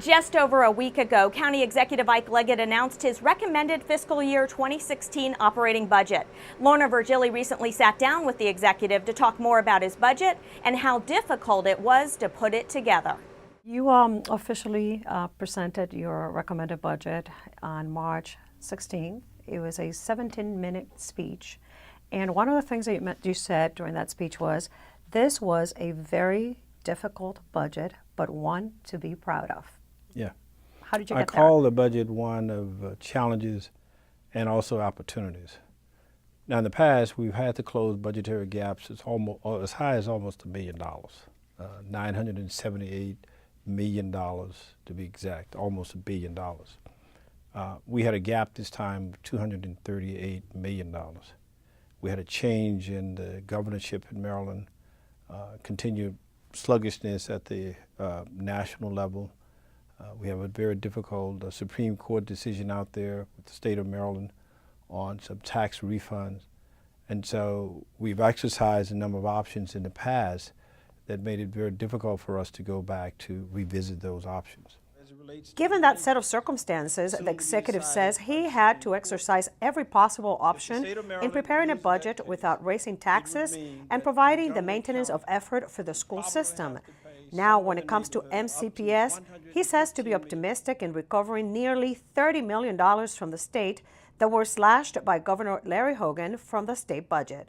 Just over a week ago, County Executive Ike Leggett announced his recommended fiscal year 2016 operating budget. Lorna Virgili recently sat down with the executive to talk more about his budget and how difficult it was to put it together. You officially presented your recommended budget on March 16. It was a 17-minute speech. And one of the things that you said during that speech was, this was a very difficult budget, but one to be proud of. Yeah. How did you get there? I call the budget one of challenges and also opportunities. Now, in the past, we've had to close budgetary gaps as high as almost $1 billion, $978 million to be exact, almost $1 billion. We had a gap this time of $238 million. We had a change in the governorship in Maryland, continued sluggishness at the national level. We have a very difficult Supreme Court decision out there with the state of Maryland on some tax refunds. And so we've exercised a number of options in the past that made it very difficult for us to go back to revisit those options. Given that set of circumstances, the executive says he had to exercise every possible option in preparing a budget without raising taxes and providing the maintenance of effort for the school system. Now, when it comes to MCPS, he says to be optimistic in recovering nearly $30 million from the state that were slashed by Governor Larry Hogan from the state budget.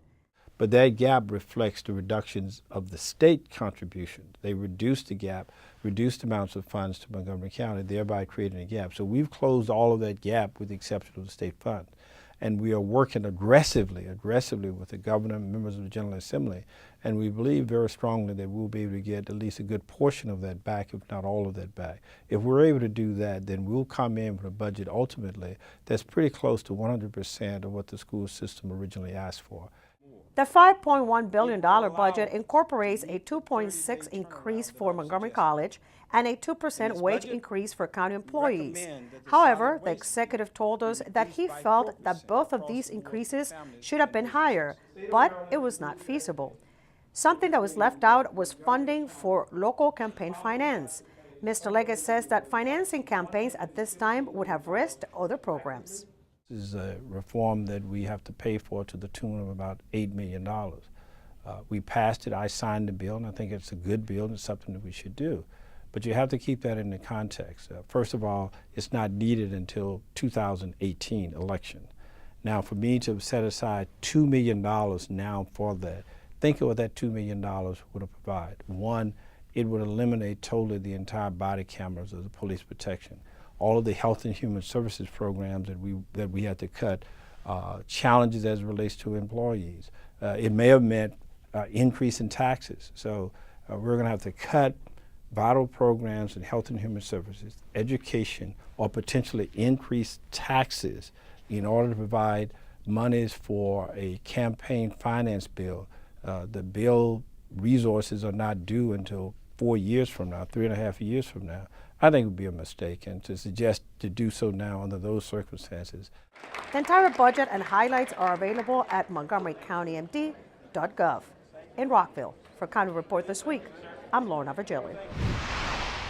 But that gap reflects the reductions of the state contributions. They reduced the gap, reduced amounts of funds to Montgomery County, thereby creating a gap. So we've closed all of that gap with the exception of the state funds. And we are working aggressively with the governor and members of the General Assembly. And we believe very strongly that we'll be able to get at least a good portion of that back, if not all of that back. If we're able to do that, then we'll come in with a budget ultimately that's pretty close to 100% of what the school system originally asked for. The $5.1 billion budget incorporates a 2.6% increase for Montgomery College and a 2% wage increase for county employees. However, the executive told us that he felt that both of these increases should have been higher, but it was not feasible. Something that was left out was funding for local campaign finance. Mr. Leggett says that financing campaigns at this time would have risked other programs. This is a reform that we have to pay for to the tune of about $8 million. We passed it, I signed the bill, and I think it's a good bill and it's something that we should do. But you have to keep that in the context. First of all, it's not needed until 2018 election. Now, for me to set aside $2 million now for that, think of what that $2 million would have provided. One, it would eliminate totally the entire body cameras of the police protection. All of the health and human services programs that we had to cut, challenges as it relates to employees. It may have meant increase in taxes. So we're going to have to cut vital programs in health and human services, education, or potentially increase taxes in order to provide monies for a campaign finance bill. The bill resources are not due until 4 years from now, 3.5 years from now. I think it would be a mistake, and to suggest to do so now under those circumstances. The entire budget and highlights are available at montgomerycountymd.gov. In Rockville, for County Report This Week, I'm Lorna Virgili.